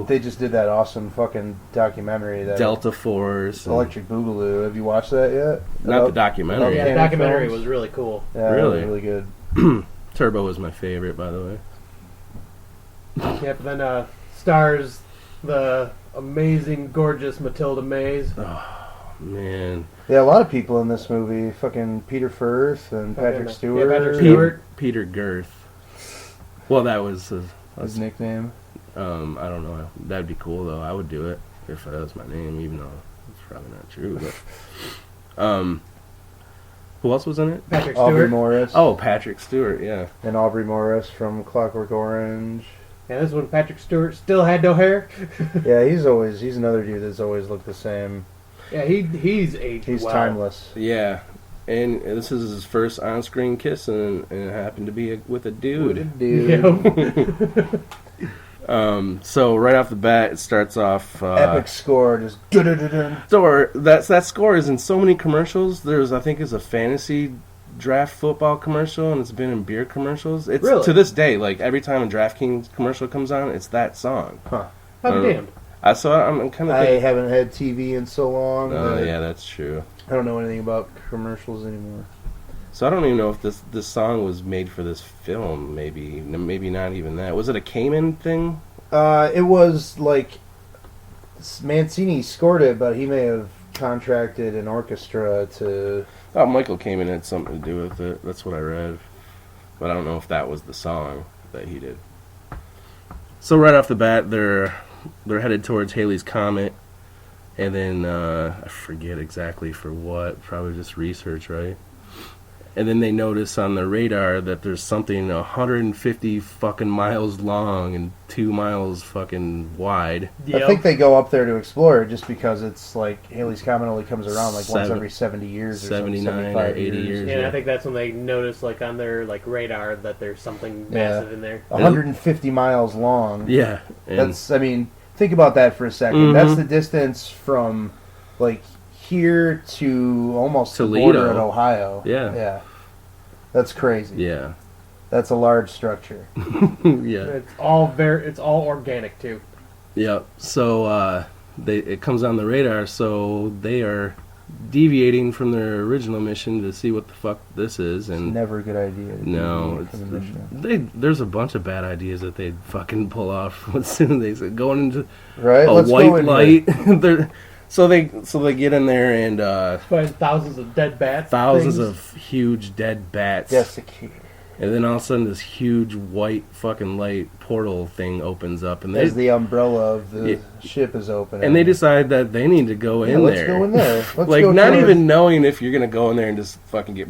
They just did that awesome fucking documentary. That Delta Force. Electric Boogaloo. Have you watched that yet? Not the documentary. Yeah, the documentary was really cool. Yeah, really? Really good. Turbo was my favorite, by the way. Yep, then stars the amazing, gorgeous Matilda Mays. Oh, man. Yeah, a lot of people in this movie. Fucking Peter Firth and Patrick Stewart. Yeah, Patrick Stewart. Peter Girth. Well, that was His nickname. I don't know. That'd be cool, though. I would do it if that was my name, even though it's probably not true. But who else was in it? Patrick Aubrey Stewart. Morris. Oh, Patrick Stewart, yeah. And Aubrey Morris from Clockwork Orange. Yeah, this is when Patrick Stewart still had no hair. Yeah, he's another dude that's always looked the same. Yeah, he's aged He's well. timeless. Yeah. And this is his first on-screen kiss, and it happened to be with a dude. Dude. Yep. So right off the bat, it starts off... Epic score, just... dun-dun-dun-dun. So that score is in so many commercials. I think is a fantasy draft football commercial, and it's been in beer commercials. It's Really? to this day, like every time a DraftKings commercial comes on, it's that song. Huh. How damn. I'm kind of. I haven't had TV in so long. Oh that yeah, that's true. I don't know anything about commercials anymore. So I don't even know if this song was made for this film. Maybe not even that. Was it a Cayman thing? It was like Mancini scored it, but he may have contracted an orchestra to... Oh, Michael Kamen had something to do with it. That's what I read. But I don't know if that was the song that he did. So right off the bat, they're headed towards Halley's Comet. And then, I forget exactly for what. Probably just research, right? And then they notice on the radar that there's something 150 fucking miles long and 2 miles fucking wide. Yep. I think they go up there to explore it just because it's like Halley's Comet only comes around like once every 70 years or 79 something, or 80 years. Yeah, Yeah. I think that's when they notice, like, on their radar that there's something massive in there. 150 miles long. Yeah. And That's, I mean, think about that for a second. Mhm. That's the distance from, like, here to almost the Toledo. border in Ohio. Yeah. Yeah. That's crazy. yeah. That's a large structure. Yeah. It's all organic too. Yeah. So it comes on the radar, so they are deviating from their original mission to see what the fuck this is, and Never a good idea. to no, deviate from the mission. there's a bunch of bad ideas that they'd fucking pull off as soon as they said going into Right? a Let's go white in light. So they get in there and Find thousands of dead bats. thousands things. of huge dead bats. Desiccated. And then all of a sudden this huge white fucking light portal thing opens up, and As the umbrella of the Yeah. ship is open. and they decide that they need to go in let's there. go in there. Let's like go not try even knowing if you're gonna go in there and just fucking get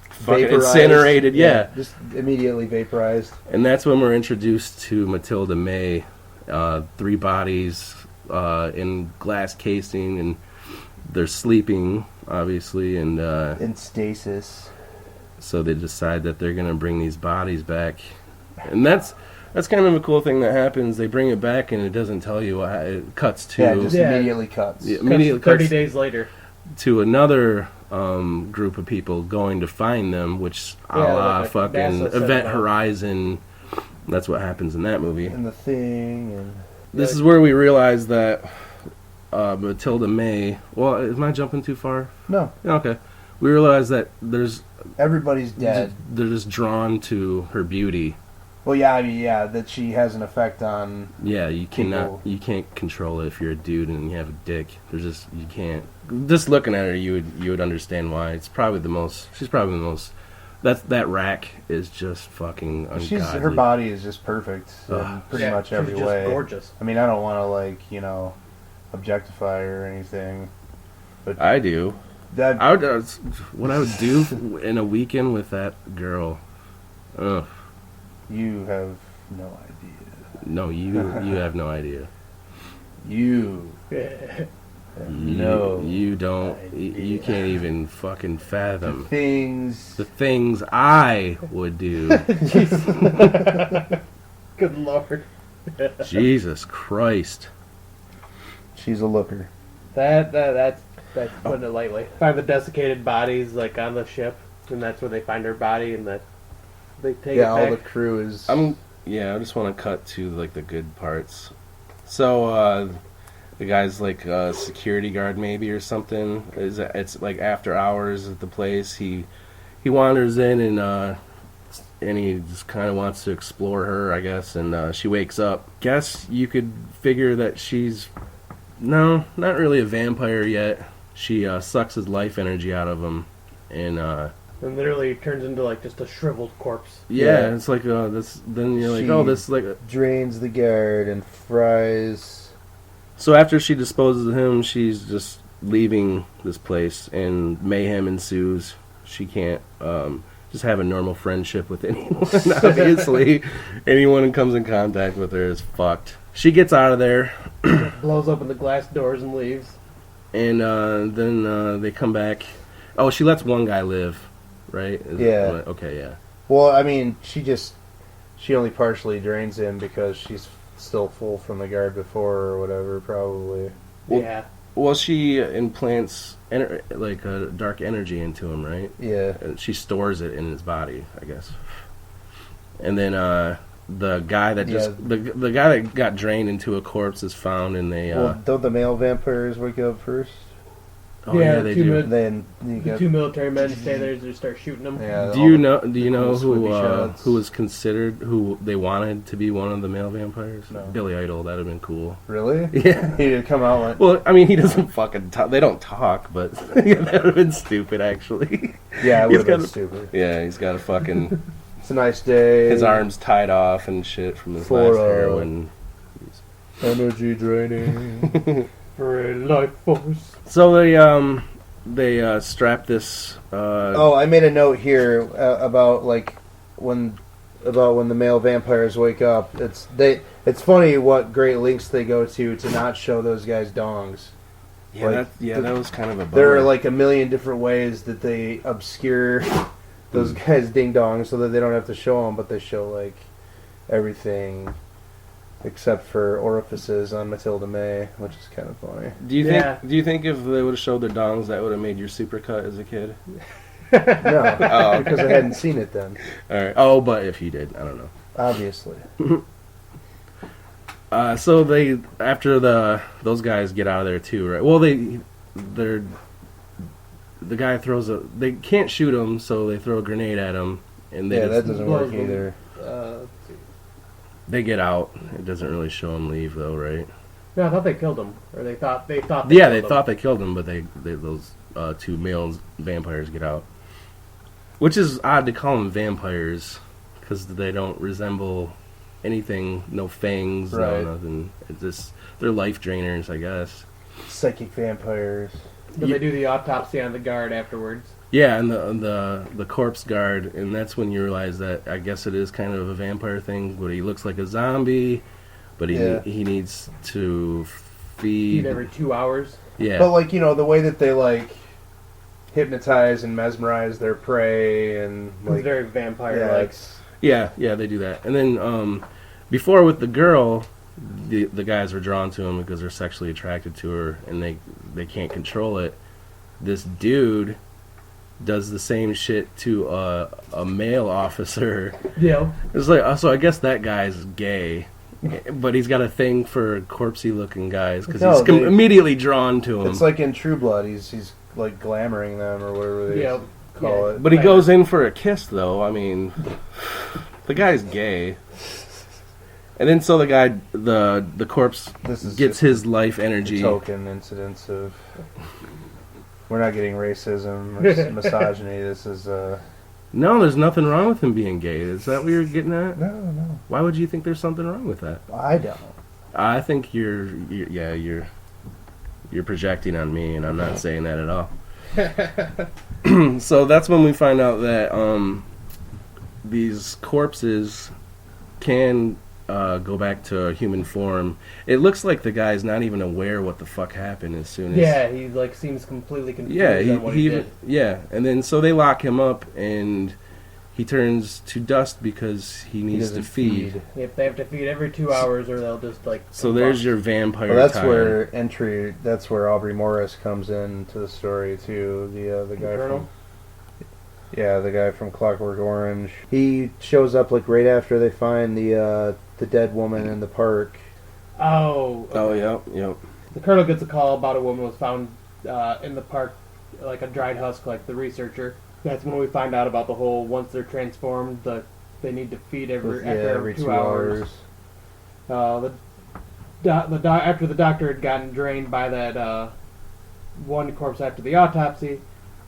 fucking vaporized. incinerated. Yeah. Just immediately vaporized. And that's when we're introduced to Matilda May, 3 bodies in glass casing, and they're sleeping, obviously, and In stasis. so they decide that they're going to bring these bodies back. And that's kind of a cool thing that happens. They bring it back, and it doesn't tell you why. It cuts to... Yeah, just Yeah. immediately cuts. Yeah. Immediately 30 cuts days later. to another group of people going to find them, which a Yeah, la like fucking NASA set Event it up. Horizon. That's what happens in that movie. And the thing, and... This is where we realize that Matilda May... Well, am I jumping too far? No, Yeah, okay. We realize that everybody's dead. they're just drawn to her beauty. Well, yeah, I mean, yeah, that she has an effect on... Yeah, you People- can't control it if you're a dude and you have a dick. You can't. Just looking at her, you would understand why. She's probably the most. That rack is just fucking ungodly. Her body is just perfect in Ugh. pretty much every she's just way. gorgeous. I mean, I don't want to, objectify her or anything. But I do. that I would. What I would do in a weekend with that girl. Ugh. you have no idea. No, you have no idea. You have no You don't. idea. You can't even fucking fathom things. the things I would do. Good lord. Jesus Christ. She's a looker. That's putting it lightly. Find the desiccated bodies like on the ship, and that's where they find her body, and that they take Yeah, it all the back. crew is... I just want to cut to like the good parts. So the guy's like a security guard maybe or something. It's like after hours at the place. He wanders in and he just kind of wants to explore her, I guess. And she wakes up. Guess you could figure that she's not really a vampire yet. She sucks his life energy out of him, and literally turns into like just a shriveled corpse. yeah. It's like this. Then you're like, She oh, this is like. drains the guard and fries. So after she disposes of him, she's just leaving this place, and mayhem ensues. She can't just have a normal friendship with anyone. Obviously, anyone who comes in contact with her is fucked. She gets out of there, Blows open the glass doors and leaves. and then they come back. Oh, she lets one guy live, right? Yeah. Okay, yeah. Well, I mean, she only partially drains him because she's still full from the guard before or whatever, probably. Well, Yeah. Well, she implants like a dark energy into him, right? Yeah. She stores it in his body, I guess. And then the guy that the guy that got drained into a corpse is found, and they Well, don't the male vampires wake up first? oh yeah, they do. Then you The got two military men stay there to start shooting them. yeah. Do you know the swoopy shots. who was considered who they wanted to be one of the male vampires? No. Billy Idol. That'd have been cool. Really? Yeah. He did come out like Well, I mean, he doesn't fucking talk. They don't talk, but yeah, that would have been stupid, actually. yeah, it He's would have been got a- stupid. Yeah, he's got a fucking It's a nice day. his arms tied off and shit from his For, last heroin. Energy draining. For a life force. So they strap this. Oh, I made a note here about when the male vampires wake up. It's funny what great lengths they go to not show those guys' dongs. Yeah, that was kind of a bummer. There are like a million different ways that they obscure those guys' ding dongs so that they don't have to show them, but they show like everything except for orifices on Matilda May, which is kind of funny. Do you think if they would have showed their dongs, that would have made your supercut as a kid? No, Oh. because I hadn't seen it then. All right. Oh, but if you did, I don't know. Obviously. So they after those guys get out of there too, right? Well, the guy throws they can't shoot him, so they throw a grenade at him, and they Yeah, that just, doesn't work either. they get out. It doesn't really show him leave though, right? No, I thought they killed him, or they thought they Yeah, killed they him. thought they killed him, but those two male vampires get out, which is odd to call them vampires because they don't resemble anything. No fangs, Right. no nothing. It's just they're life drainers, I guess. Psychic vampires. But they do the autopsy on the guard afterwards. Yeah, and the corpse guard, and that's when you realize that I guess it is kind of a vampire thing, but he looks like a zombie, but he needs to feed. Eat every 2 hours. Yeah, But the way that they hypnotize and mesmerize their prey and It's very vampire-like. yeah, they do that. And then before with the girl, the guys were drawn to him because they're sexually attracted to her, and they can't control it. This dude does the same shit to a male officer. Yeah. It's like, so I guess that guy's gay, but he's got a thing for corpsey looking guys because he's immediately drawn to him. It's like in True Blood, he's like glamoring them or whatever they call it. But he goes in for a kiss, though. I mean, the guy's gay. And then so the guy, the corpse gets his life energy. Token incidents of... We're not getting racism or misogyny. This is... No, there's nothing wrong with him being gay. Is that what you're getting at? No. Why would you think there's something wrong with that? I don't. I think you're projecting on me, and I'm not saying that at all. So that's when we find out that these corpses can go back to human form. It looks like the guy's not even aware what the fuck happened as soon as... Yeah, he seems completely confused on what he did. Yeah, and then so they lock him up, and he turns to dust because he needs to feed. If they have to feed every 2 hours, or they'll just So there's your vampire. Well, that's time. That's where Aubrey Morris comes into the story too. The guy from... Yeah, the guy from Clockwork Orange. He shows up right after they find the dead woman in the park, Oh. Oh, Okay. yep. The colonel gets a call about a woman was found in the park, like a dried husk, like the researcher. That's when we find out about the whole, once they're transformed, they need to feed every 2 hours. After the doctor had gotten drained by that one corpse after the autopsy,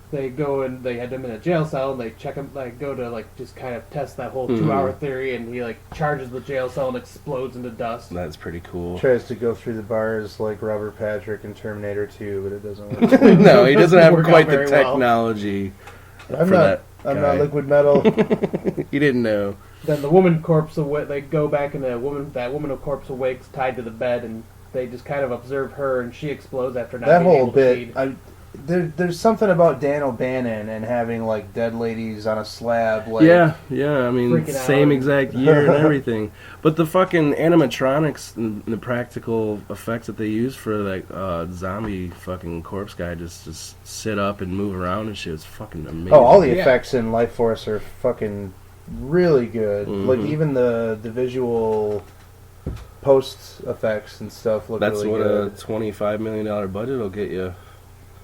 they go and they had him in a jail cell and they check him, like go to like just kind of test that whole 2 hour theory, and he like charges the jail cell and explodes into dust. That's pretty cool. Tries to go through the bars like Robert Patrick in Terminator 2, but it doesn't work. No, he doesn't have Work out quite the very well. technology I'm for not. that I'm guy. not liquid metal. He didn't know. Then the woman corpse they go back and that woman corpse awakes tied to the bed, and they just kind of observe her, and she explodes after not That being whole able to bit. feed. There's something about Dan O'Bannon and having like dead ladies on a slab. Like, Yeah, I mean, Freaking out. same exact year and everything. But the fucking animatronics and the practical effects that they use for that zombie fucking corpse guy just sit up and move around and shit is fucking amazing. Oh, all the Yeah. effects in Lifeforce are fucking really good. Like even the visual post effects and stuff look That's really what good. a $25 million budget will get you.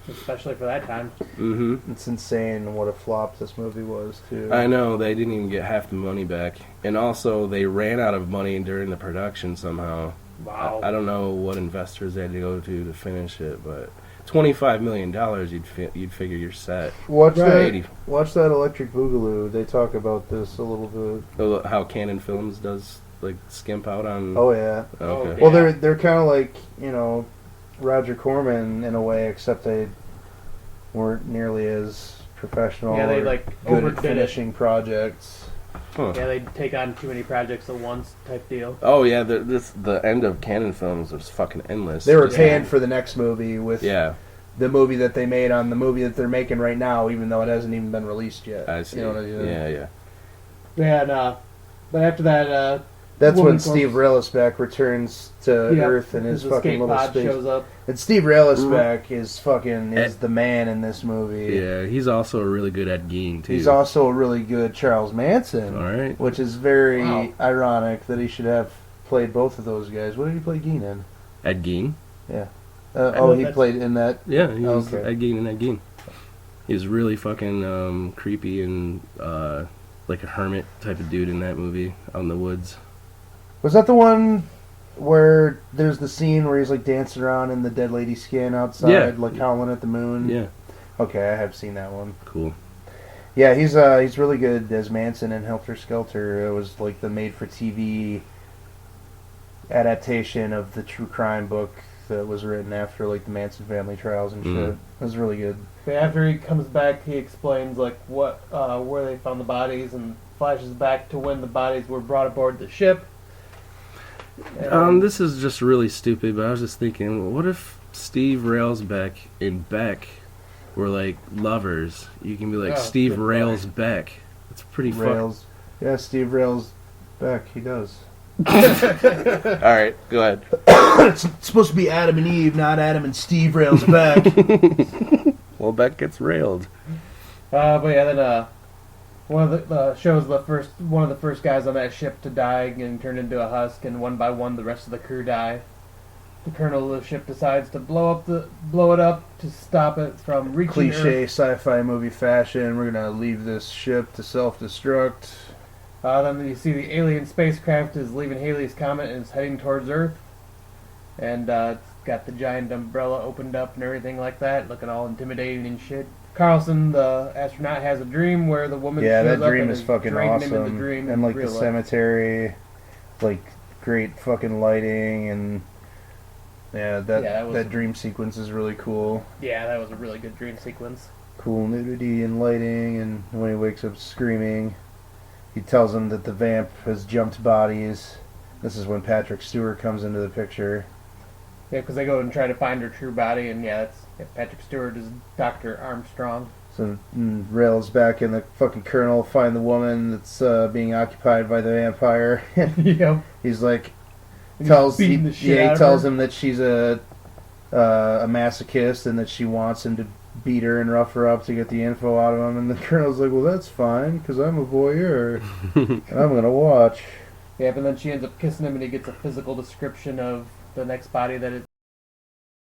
Especially for that time. Mm-hmm. It's insane what a flop this movie was too. I know, they didn't even get half the money back. And also, they ran out of money during the production somehow. Wow. I don't know what investors they had to go to finish it, but $25 million, you'd figure you're set. Watch Right. Watch that Electric Boogaloo. They talk about this a little bit. How Canon Films does, like, skimp out on... Oh yeah. Okay. Well, Yeah. they're kind of like, you know, Roger Corman in a way, except they weren't nearly as professional. Yeah, they, or like, good overdid at it. finishing projects. Huh. Yeah, they take on too many projects at once type deal. Oh, yeah, the end of Canon Films was fucking endless. They were Just- paying for the next movie with Yeah, the movie that they made on the movie that they're making right now, even though it hasn't even been released yet. I see. You know what I mean? Yeah. Yeah, and, but after that, That's Woman when Steve Railsback returns to Earth and his his fucking escape little pod space. shows up. And Steve Railsback is the man in this movie. Yeah, he's also a really good Ed Gein, too. He's also a really good Charles Manson. All right. Which is very Wow. ironic that he should have played both of those guys. What did he play Gein in? Ed Gein? Yeah. know He that's- played in that. Yeah, he was Okay. Ed Gein and Ed Gein. He was really fucking creepy and like a hermit type of dude in that movie, out in the woods. Was that the one where there's the scene where he's like dancing around in the dead lady skin outside, Yeah. like howling at the moon? Yeah, Okay, I have seen that one. cool. Yeah, he's really good as Manson in Helter Skelter. It was like the made-for-TV adaptation of the true crime book that was written after like the Manson family trials and shit. It was really good. But after he comes back, he explains like where they found the bodies, and flashes back to when the bodies were brought aboard the ship. And This is just really stupid, but I was just thinking, what if Steve Railsback and Beck were like lovers? You can be like Oh, Steve good Rails Beck. It's pretty fun. Rails. Yeah, Steve Rails back. He does. All right, go ahead. It's supposed to be Adam and Eve, not Adam and Steve Rails back. Well, Beck gets railed. but yeah, then one of the shows one of the first guys on that ship to die and turned into a husk, and one by one the rest of the crew die. The colonel of the ship decides to blow it up to stop it from reaching Cliche Earth. sci-fi movie fashion. We're gonna leave this ship to self-destruct. Then you see the alien spacecraft is leaving Halley's Comet and is heading towards Earth. And it's got the giant umbrella opened up and everything like that, looking all intimidating and shit. Carlson, the astronaut, has a dream where the woman Yeah, shows that up dream and is fucking dragging him in awesome. the dream And in like the real life. cemetery, like great fucking lighting, and yeah, that was- that dream sequence is really cool. Yeah, that was a really good dream sequence. Cool nudity and lighting, and when he wakes up screaming, he tells him that the vamp has jumped bodies. This is when Patrick Stewart comes into the picture. Yeah, because they go and try to find her true body, and Patrick Stewart is Dr. Armstrong. So Rails back in the fucking colonel find the woman that's being occupied by the vampire. Yep. He's like, And tells he's he, beating the shit out he of tells her. him that she's a masochist and that she wants him to beat her and rough her up to get the info out of him. And the colonel's like, well, that's fine because I'm a voyeur and I'm gonna watch. Yeah, but then she ends up kissing him, and he gets a physical description of the next body that it